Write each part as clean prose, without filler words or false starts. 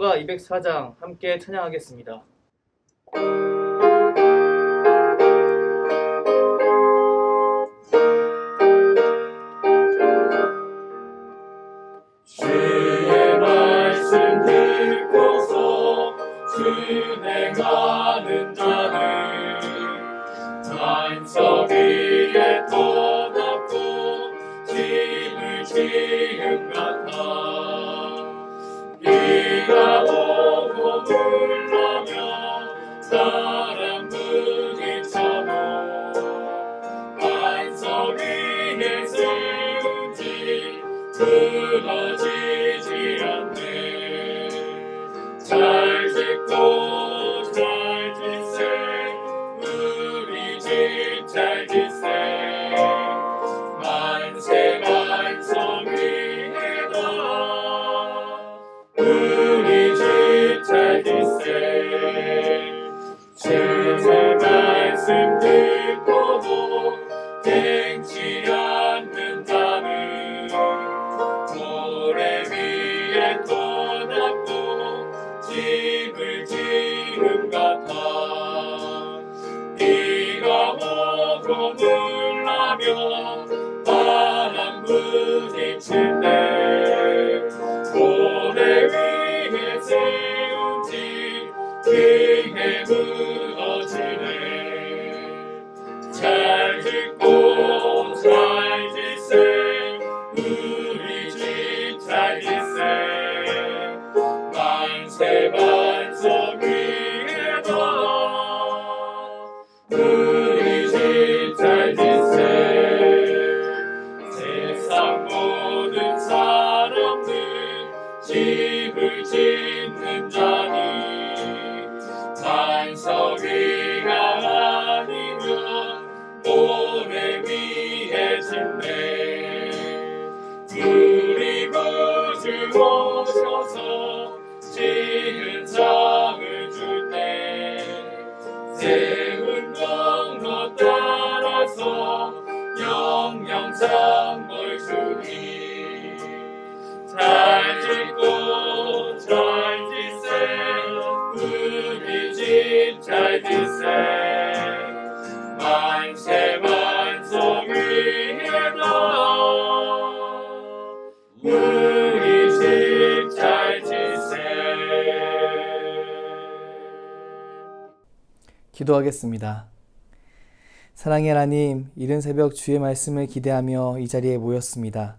누가 204장 함께 찬양하겠습니다. 주의 말씀 듣고서 준행하는 자는 반석 위에 떠났고 짐을 지은 같아. 비가 오고 물러며 바람 부딪혀도 반석 위에 세운 집 무너지지 않네. 잘 짓고 잘 짓세 우리 집 잘 짓세. 만세 만성 위에다 우리 집 잘 짓세. 주의 말씀 듣고도 행치 않는 자는 모래 위에 떠났고 집을 지은 같아. 비가 오고 물나며 바람 부딪힐 때 모래 위에 세운 집 그게 무너지네. 잘 짓고 잘 짓세 우리 집 잘 짓세. 만세 반석 위에다 우리 집 잘 짓세. 세상 모든 사람들 집을 짓는 자니 반석 위가 아니면 모래 위에 짓네. 우리 구주 오셔서 지은 장을 줄 때 세운 경로 따라서 영영 장벌 주니. 잘 짓고 잘 짓세 우리 집 잘 짓세. 만세 만성 위에다 우리 집 잘 짓세. 기도하겠습니다. 사랑의 하나님, 이른 새벽 주의 말씀을 기대하며 이 자리에 모였습니다.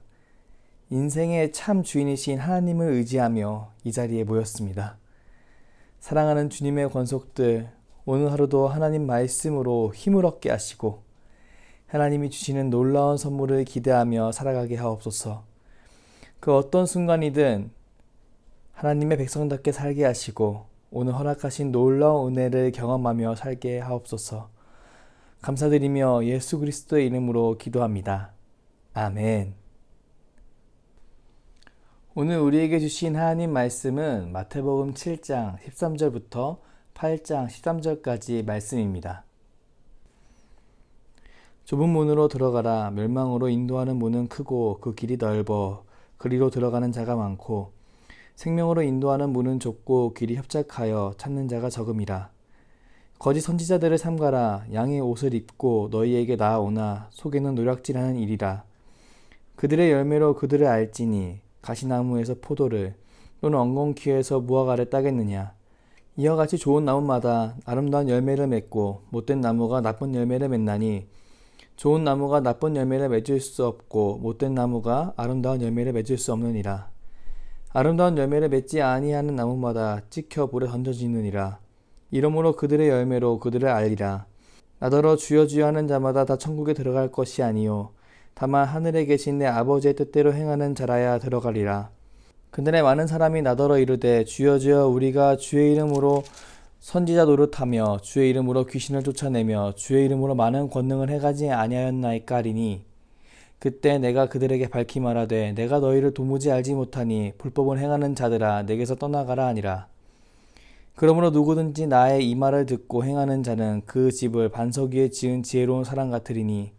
인생의 참 주인이신 하나님을 의지하며 이 자리에 모였습니다. 사랑하는 주님의 권속들, 오늘 하루도 하나님 말씀으로 힘을 얻게 하시고 하나님이 주시는 놀라운 선물을 기대하며 살아가게 하옵소서. 그 어떤 순간이든 하나님의 백성답게 살게 하시고 오늘 허락하신 놀라운 은혜를 경험하며 살게 하옵소서. 감사드리며 예수 그리스도의 이름으로 기도합니다. 아멘. 오늘 우리에게 주신 하나님 말씀은 마태복음 7장 13절부터 8장 13절까지 말씀입니다. 좁은 문으로 들어가라. 멸망으로 인도하는 문은 크고 그 길이 넓어 그리로 들어가는 자가 많고 생명으로 인도하는 문은 좁고 길이 협착하여 찾는 자가 적음이라. 거짓 선지자들을 삼가라. 양의 옷을 입고 너희에게 나아오나 속에는 노략질하는 일이라. 그들의 열매로 그들을 알지니 가시나무에서 포도를 또는 엉겅퀴에서 무화과를 따겠느냐. 이와 같이 좋은 나무마다 아름다운 열매를 맺고 못된 나무가 나쁜 열매를 맺나니 좋은 나무가 나쁜 열매를 맺을 수 없고 못된 나무가 아름다운 열매를 맺을 수 없느니라. 아름다운 열매를 맺지 아니하는 나무마다 찍혀 불에 던져지느니라. 이러므로 그들의 열매로 그들을 알리라. 나더러 주여 주여 하는 자마다 다 천국에 들어갈 것이 아니요 다만 하늘에 계신 내 아버지의 뜻대로 행하는 자라야 들어가리라. 그날에 많은 사람이 나더러 이르되 주여 주여 우리가 주의 이름으로 선지자 노릇하며 주의 이름으로 귀신을 쫓아내며 주의 이름으로 많은 권능을 행하지 아니하였나이까 하리니 그때 내가 그들에게 밝히 말하되 내가 너희를 도무지 알지 못하니 불법을 행하는 자들아 내게서 떠나가라 하니라. 그러므로 누구든지 나의 이 말을 듣고 행하는 자는 그 집을 반석 위에 지은 지혜로운 사람 같으리니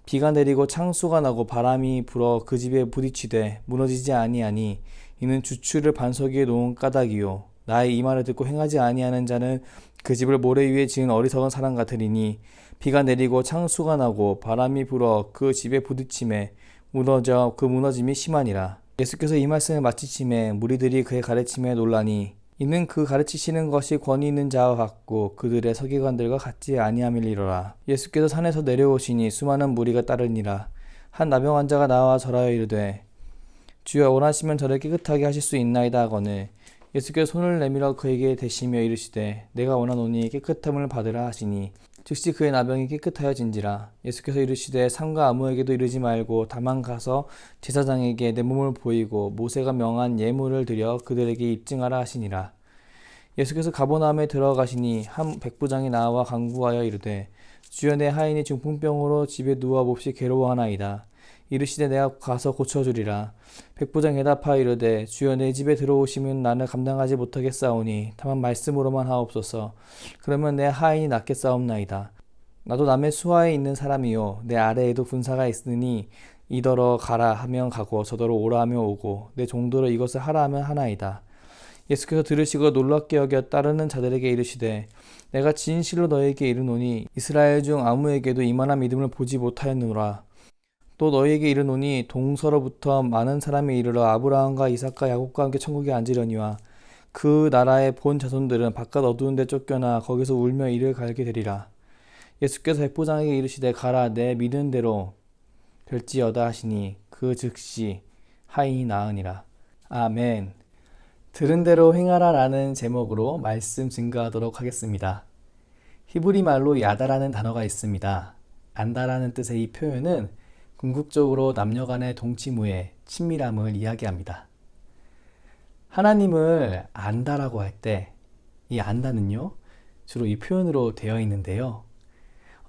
비가 내리고 창수가 나고 바람이 불어 그 집에 부딪히되 무너지지 아니하니 이는 주추를 반석 위에 놓은 까닭이요 나의 이 말을 듣고 행하지 아니하는 자는 그 집을 모래 위에 지은 어리석은 사람 같으리니 비가 내리고 창수가 나고 바람이 불어 그 집에 부딪힘에 무너져 그 무너짐이 심하니라. 예수께서 이 말씀을 마치심에 무리들이 그의 가르침에 놀라니 이는 그 가르치시는 것이 권위 있는 자와 같고 그들의 서기관들과 같지 아니함이리로라. 예수께서 산에서 내려오시니 수많은 무리가 따르니라. 한 나병 환자가 나와 절하여 이르되 주여 원하시면 저를 깨끗하게 하실 수 있나이다 하거늘 예수께서 손을 내밀어 그에게 대시며 이르시되 내가 원하노니 깨끗함을 받으라 하시니 즉시 그의 나병이 깨끗하여진지라. 예수께서 이르시되 삼가 아무에게도 이르지 말고 다만 가서 제사장에게 내 몸을 보이고 모세가 명한 예물을 드려 그들에게 입증하라 하시니라. 예수께서 가버나움에 들어가시니 한 백부장이 나와 간구하여 이르되 주여 내 하인이 중풍병으로 집에 누워 몹시 괴로워하나이다. 이르시되 내가 가서 고쳐주리라. 백부장 대답하여 이르되 주여 내 집에 들어오시면 나는 감당하지 못하겠사오니 다만 말씀으로만 하옵소서. 그러면 내 하인이 낫겠사옵나이다. 나도 남의 수하에 있는 사람이요 내 아래에도 군사가 있으니 이더러 가라 하면 가고 저더러 오라 하면 오고 내 종도로 이것을 하라 하면 하나이다. 예수께서 들으시고 놀랍게 여겨 따르는 자들에게 이르시되 내가 진실로 너희에게 이르노니 이스라엘 중 아무에게도 이만한 믿음을 보지 못하였노라. 또 너희에게 이르노니 동서로부터 많은 사람이 이르러 아브라함과 이삭과 야곱과 함께 천국에 앉으려니와 그 나라의 본 자손들은 바깥 어두운 데 쫓겨나 거기서 울며 이를 갈게 되리라. 예수께서 백부장에게 이르시되 가라 내 믿은 대로 될지어다 하시니 그 즉시 하인이 나으니라. 아멘. 들은 대로 행하라 라는 제목으로 말씀 증거하도록 하겠습니다. 히브리 말로 야다라는 단어가 있습니다. 안다라는 뜻의 이 표현은 궁극적으로 남녀 간의 동치무의 친밀함을 이야기합니다. 하나님을 안다라고 할 때 이 안다는요 주로 이 표현으로 되어 있는데요.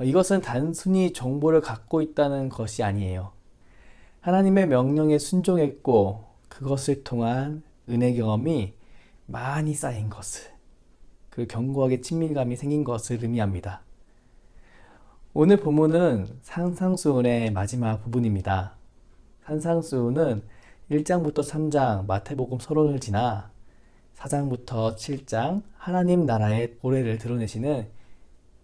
이것은 단순히 정보를 갖고 있다는 것이 아니에요. 하나님의 명령에 순종했고 그것을 통한 은혜 경험이 많이 쌓인 것을, 그 견고하게 친밀감이 생긴 것을 의미합니다. 오늘 본문은 산상수훈의 마지막 부분입니다. 산상수훈은 1장부터 3장 마태복음 서론을 지나 4장부터 7장 하나님 나라의 고래를 드러내시는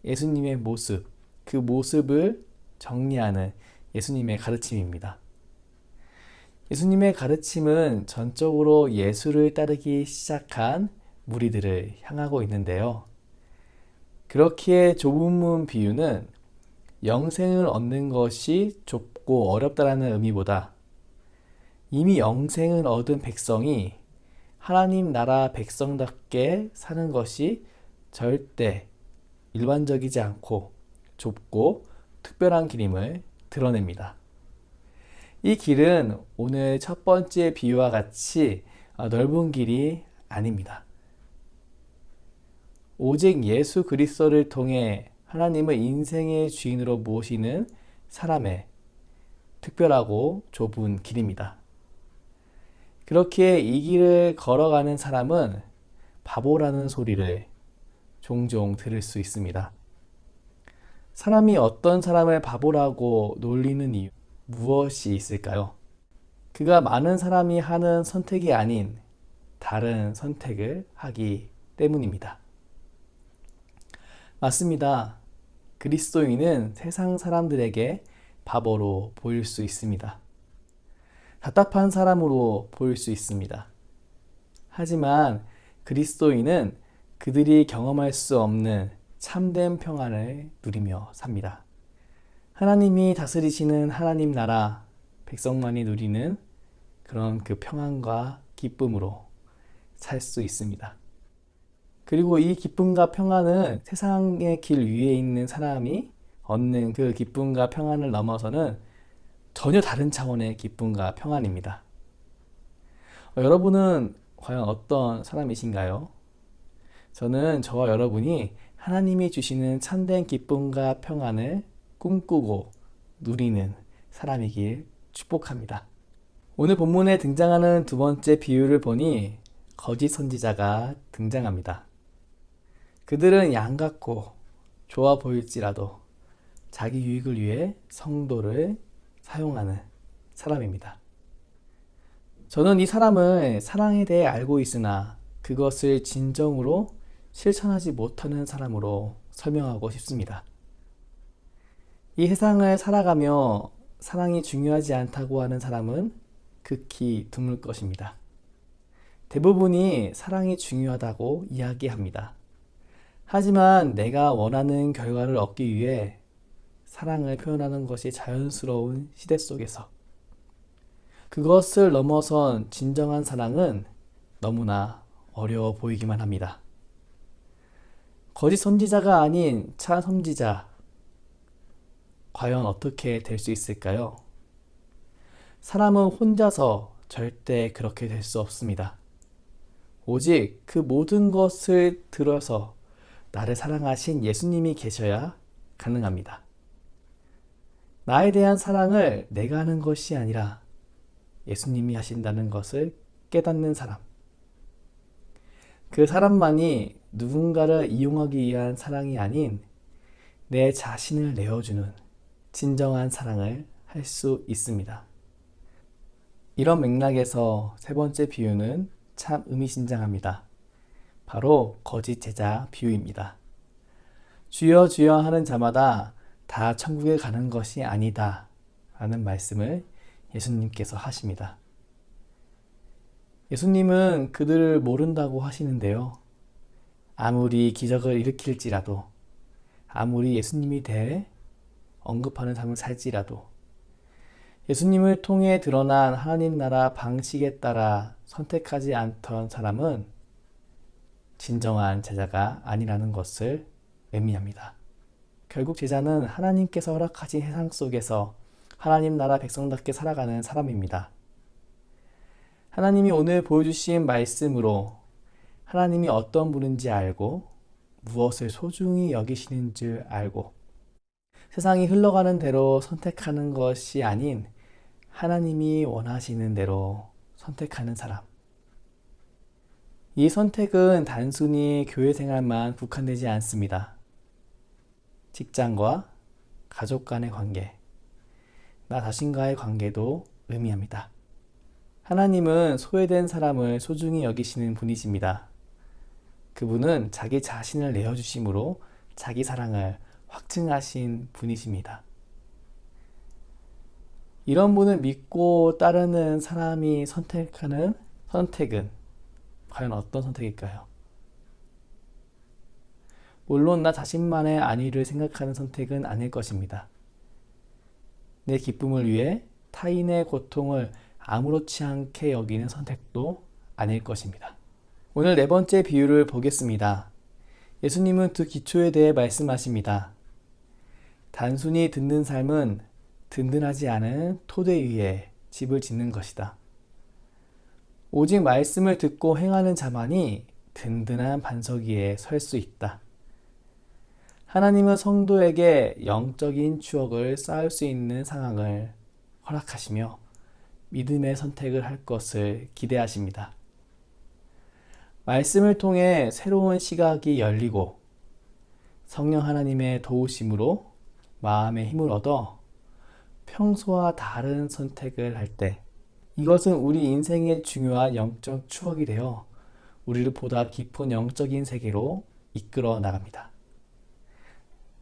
예수님의 모습, 그 모습을 정리하는 예수님의 가르침입니다. 예수님의 가르침은 전적으로 예수를 따르기 시작한 무리들을 향하고 있는데요. 그렇기에 좁은 문 비유는 영생을 얻는 것이 좁고 어렵다라는 의미보다 이미 영생을 얻은 백성이 하나님 나라 백성답게 사는 것이 절대 일반적이지 않고 좁고 특별한 길임을 드러냅니다. 이 길은 오늘 첫 번째 비유와 같이 넓은 길이 아닙니다. 오직 예수 그리스도를 통해 하나님을 인생의 주인으로 모시는 사람의 특별하고 좁은 길입니다. 그렇기에 이 길을 걸어가는 사람은 바보라는 소리를 종종 들을 수 있습니다. 사람이 어떤 사람을 바보라고 놀리는 이유, 무엇이 있을까요? 그가 많은 사람이 하는 선택이 아닌 다른 선택을 하기 때문입니다. 맞습니다. 그리스도인은 세상 사람들에게 바보로 보일 수 있습니다. 답답한 사람으로 보일 수 있습니다. 하지만 그리스도인은 그들이 경험할 수 없는 참된 평안을 누리며 삽니다. 하나님이 다스리시는 하나님 나라, 백성만이 누리는 그런 그 평안과 기쁨으로 살 수 있습니다. 그리고 이 기쁨과 평안은 세상의 길 위에 있는 사람이 얻는 그 기쁨과 평안을 넘어서는 전혀 다른 차원의 기쁨과 평안입니다. 여러분은 과연 어떤 사람이신가요? 저는 저와 여러분이 하나님이 주시는 참된 기쁨과 평안을 꿈꾸고 누리는 사람이길 축복합니다. 오늘 본문에 등장하는 두 번째 비유를 보니 거짓 선지자가 등장합니다. 그들은 양 같고 좋아 보일지라도 자기 유익을 위해 성도를 사용하는 사람입니다. 저는 이 사람을 사랑에 대해 알고 있으나 그것을 진정으로 실천하지 못하는 사람으로 설명하고 싶습니다. 이 세상을 살아가며 사랑이 중요하지 않다고 하는 사람은 극히 드물 것입니다. 대부분이 사랑이 중요하다고 이야기합니다. 하지만 내가 원하는 결과를 얻기 위해 사랑을 표현하는 것이 자연스러운 시대 속에서 그것을 넘어선 진정한 사랑은 너무나 어려워 보이기만 합니다. 거짓 선지자가 아닌 참 선지자, 과연 어떻게 될 수 있을까요? 사람은 혼자서 절대 그렇게 될 수 없습니다. 오직 그 모든 것을 들어서 나를 사랑하신 예수님이 계셔야 가능합니다. 나에 대한 사랑을 내가 하는 것이 아니라 예수님이 하신다는 것을 깨닫는 사람. 그 사람만이 누군가를 이용하기 위한 사랑이 아닌 내 자신을 내어주는 진정한 사랑을 할 수 있습니다. 이런 맥락에서 세 번째 비유는 참 의미심장합니다. 바로 거짓 제자 비유입니다. 주여 주여 하는 자마다 다 천국에 가는 것이 아니다 라는 말씀을 예수님께서 하십니다. 예수님은 그들을 모른다고 하시는데요. 아무리 기적을 일으킬지라도, 아무리 예수님이 대해 언급하는 삶을 살지라도, 예수님을 통해 드러난 하나님 나라 방식에 따라 선택하지 않던 사람은 진정한 제자가 아니라는 것을 의미합니다. 결국 제자는 하나님께서 허락하신 세상 속에서 하나님 나라 백성답게 살아가는 사람입니다. 하나님이 오늘 보여주신 말씀으로 하나님이 어떤 분인지 알고 무엇을 소중히 여기시는 줄 알고 세상이 흘러가는 대로 선택하는 것이 아닌 하나님이 원하시는 대로 선택하는 사람. 이 선택은 단순히 교회 생활만 국한되지 않습니다. 직장과 가족 간의 관계, 나 자신과의 관계도 의미합니다. 하나님은 소외된 사람을 소중히 여기시는 분이십니다. 그분은 자기 자신을 내어주심으로 자기 사랑을 확증하신 분이십니다. 이런 분을 믿고 따르는 사람이 선택하는 선택은 과연 어떤 선택일까요? 물론 나 자신만의 안위를 생각하는 선택은 아닐 것입니다. 내 기쁨을 위해 타인의 고통을 아무렇지 않게 여기는 선택도 아닐 것입니다. 오늘 네 번째 비유를 보겠습니다. 예수님은 두 기초에 대해 말씀하십니다. 단순히 듣는 삶은 든든하지 않은 토대 위에 집을 짓는 것이다. 오직 말씀을 듣고 행하는 자만이 든든한 반석 위에 설 수 있다. 하나님은 성도에게 영적인 추억을 쌓을 수 있는 상황을 허락하시며 믿음의 선택을 할 것을 기대하십니다. 말씀을 통해 새로운 시각이 열리고 성령 하나님의 도우심으로 마음의 힘을 얻어 평소와 다른 선택을 할 때 이것은 우리 인생의 중요한 영적 추억이 되어 우리를 보다 깊은 영적인 세계로 이끌어 나갑니다.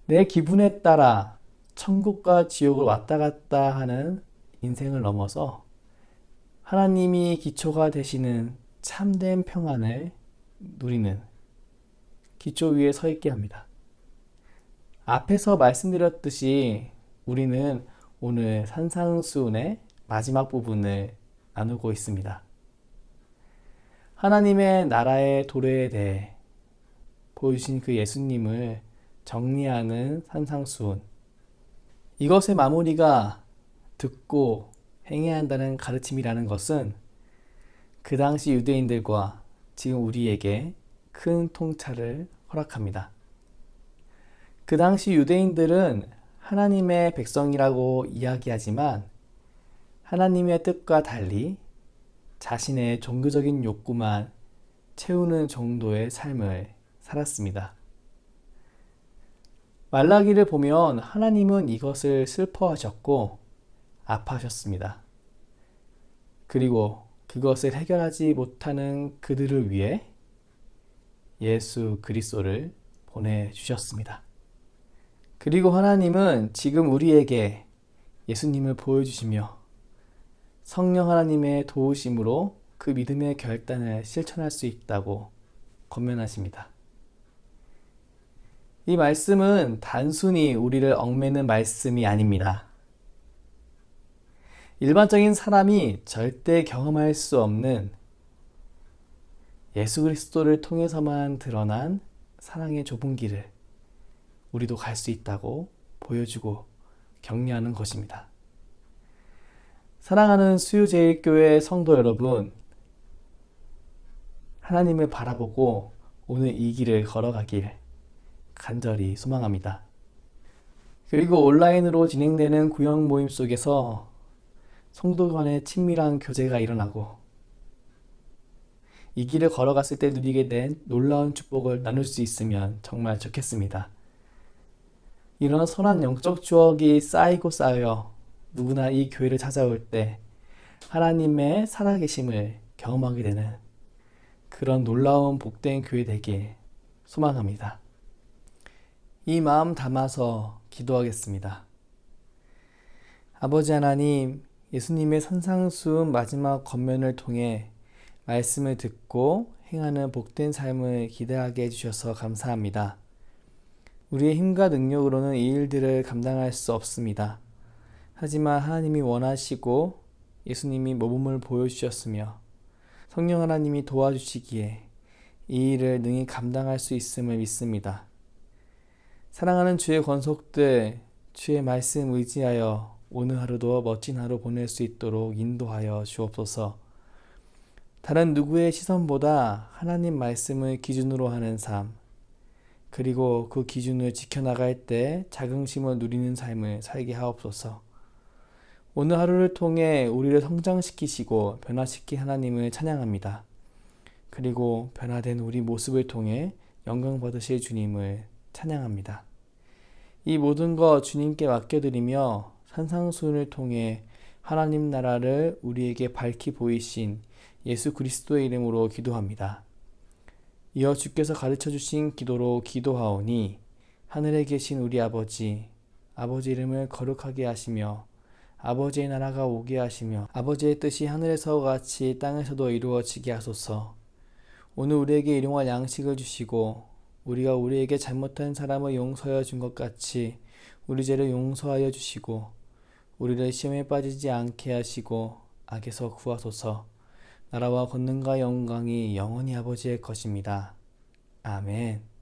내 기분에 따라 천국과 지옥을 왔다 갔다 하는 인생을 넘어서 하나님이 기초가 되시는 참된 평안을 누리는 기초 위에 서 있게 합니다. 앞에서 말씀드렸듯이 우리는 오늘 산상수훈의 마지막 부분을 나누고 있습니다. 하나님의 나라의 도래에 대해 보여주신 그 예수님을 정리하는 산상수훈. 이것의 마무리가 듣고 행해야 한다는 가르침이라는 것은 그 당시 유대인들과 지금 우리에게 큰 통찰을 허락합니다. 그 당시 유대인들은 하나님의 백성이라고 이야기하지만 하나님의 뜻과 달리 자신의 종교적인 욕구만 채우는 정도의 삶을 살았습니다. 말라기를 보면 하나님은 이것을 슬퍼하셨고 아파하셨습니다. 그리고 그것을 해결하지 못하는 그들을 위해 예수 그리스도를 보내주셨습니다. 그리고 하나님은 지금 우리에게 예수님을 보여주시며 성령 하나님의 도우심으로 그 믿음의 결단을 실천할 수 있다고 권면하십니다. 이 말씀은 단순히 우리를 얽매는 말씀이 아닙니다. 일반적인 사람이 절대 경험할 수 없는 예수 그리스도를 통해서만 드러난 사랑의 좁은 길을 우리도 갈 수 있다고 보여주고 격려하는 것입니다. 사랑하는 수유제일교회 성도 여러분, 하나님을 바라보고 오늘 이 길을 걸어가길 간절히 소망합니다. 그리고 온라인으로 진행되는 구역 모임 속에서 성도 간의 친밀한 교제가 일어나고 이 길을 걸어갔을 때 누리게 된 놀라운 축복을 나눌 수 있으면 정말 좋겠습니다. 이런 선한 영적 추억이 쌓이고 쌓여 누구나 이 교회를 찾아올 때 하나님의 살아계심을 경험하게 되는 그런 놀라운 복된 교회 되길 소망합니다. 이 마음 담아서 기도하겠습니다. 아버지 하나님, 예수님의 산상수훈 마지막 권면을 통해 말씀을 듣고 행하는 복된 삶을 기대하게 해주셔서 감사합니다. 우리의 힘과 능력으로는 이 일들을 감당할 수 없습니다. 하지만 하나님이 원하시고 예수님이 모범을 보여주셨으며 성령 하나님이 도와주시기에 이 일을 능히 감당할 수 있음을 믿습니다. 사랑하는 주의 권속들, 주의 말씀 의지하여 오늘 하루도 멋진 하루 보낼 수 있도록 인도하여 주옵소서. 다른 누구의 시선보다 하나님 말씀을 기준으로 하는 삶, 그리고 그 기준을 지켜나갈 때 자긍심을 누리는 삶을 살게 하옵소서. 오늘 하루를 통해 우리를 성장시키시고 변화시킨 하나님을 찬양합니다. 그리고 변화된 우리 모습을 통해 영광 받으실 주님을 찬양합니다. 이 모든 것 주님께 맡겨드리며 산상수훈을 통해 하나님 나라를 우리에게 밝히 보이신 예수 그리스도의 이름으로 기도합니다. 이어 주께서 가르쳐 주신 기도로 기도하오니 하늘에 계신 우리 아버지 이름을 거룩하게 하시며 아버지의 나라가 오게 하시며 아버지의 뜻이 하늘에서 같이 땅에서도 이루어지게 하소서. 오늘 우리에게 일용할 양식을 주시고 우리가 우리에게 잘못한 사람을 용서하여 준 것 같이 우리 죄를 용서하여 주시고 우리를 시험에 빠지지 않게 하시고 악에서 구하소서. 나라와 권능과 영광이 영원히 아버지의 것입니다. 아멘.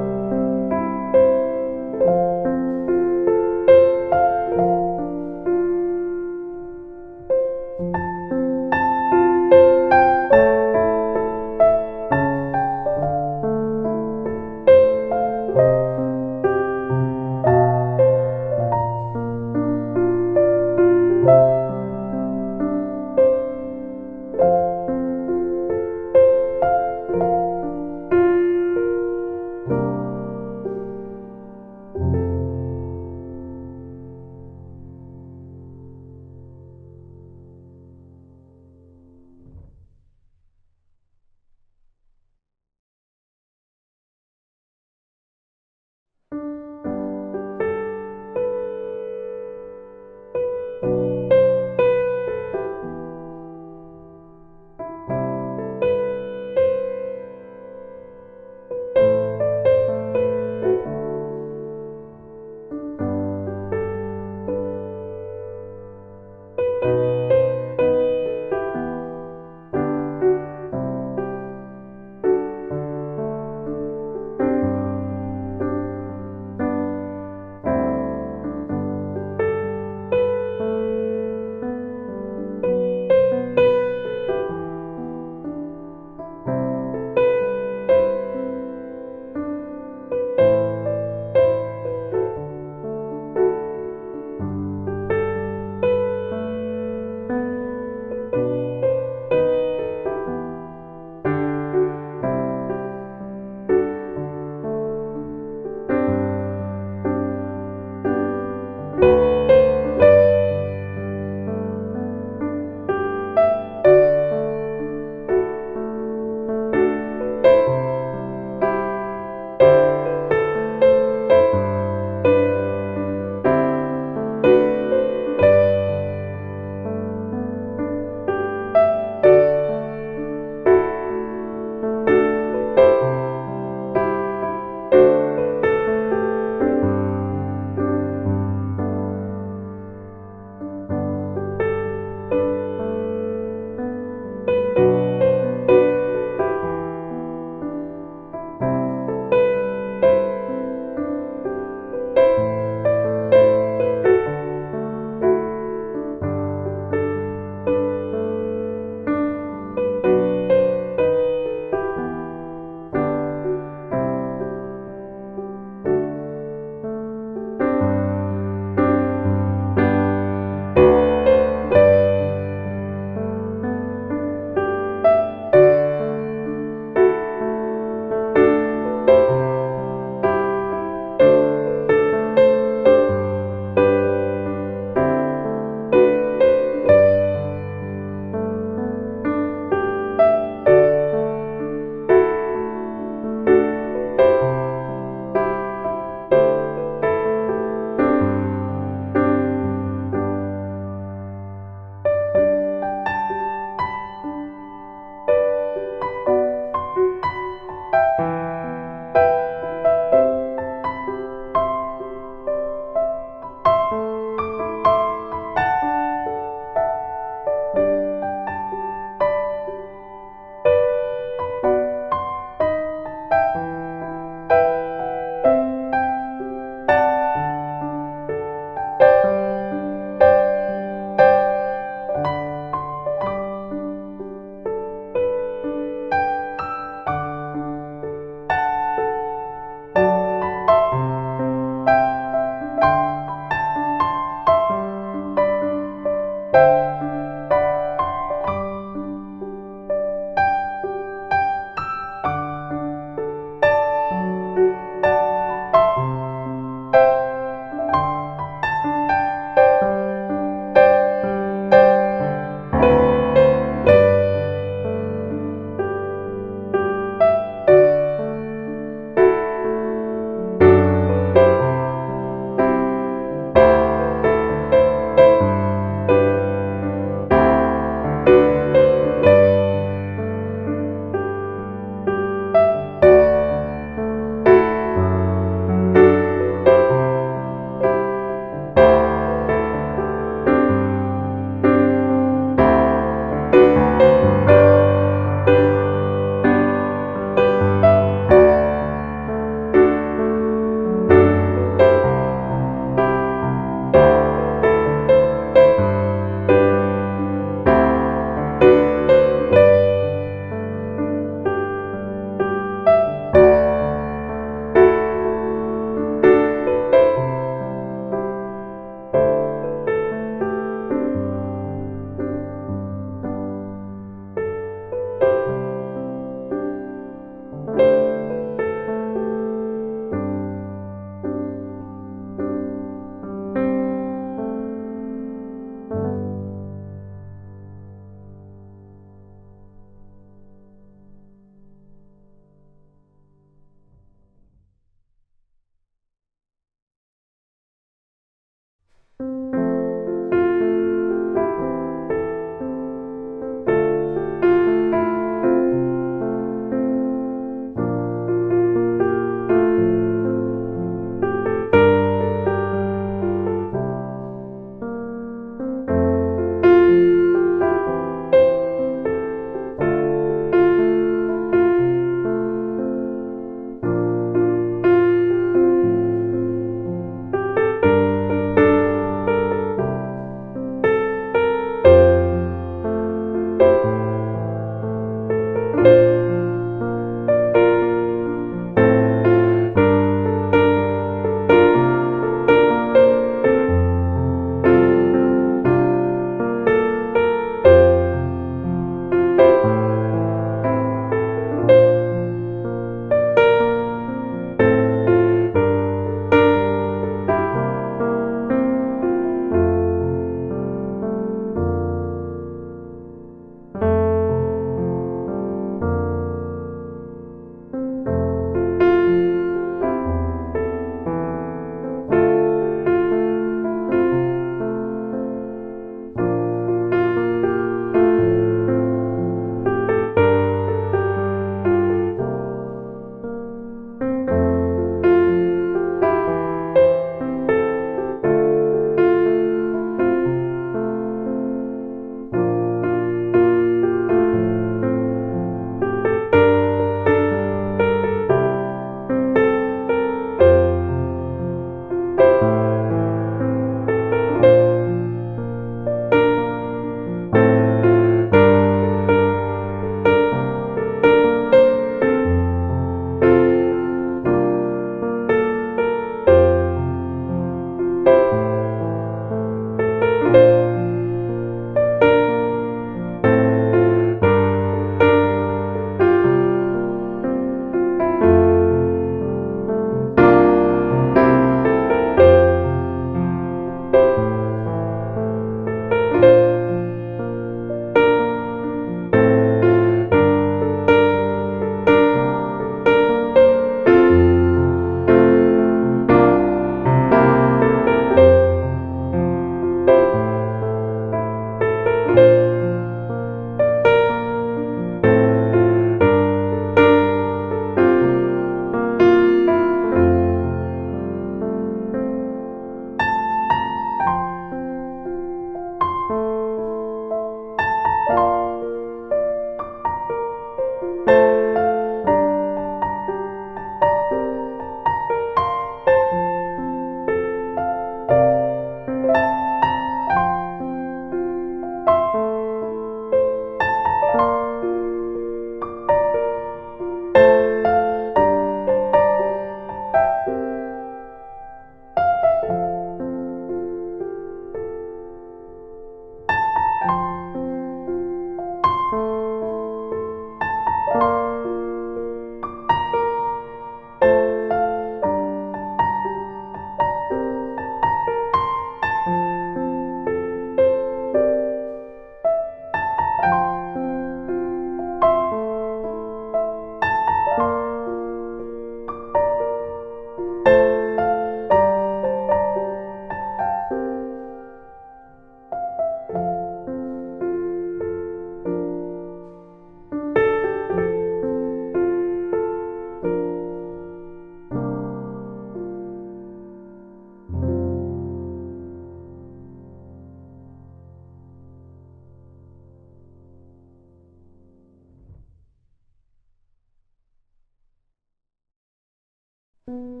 아멘.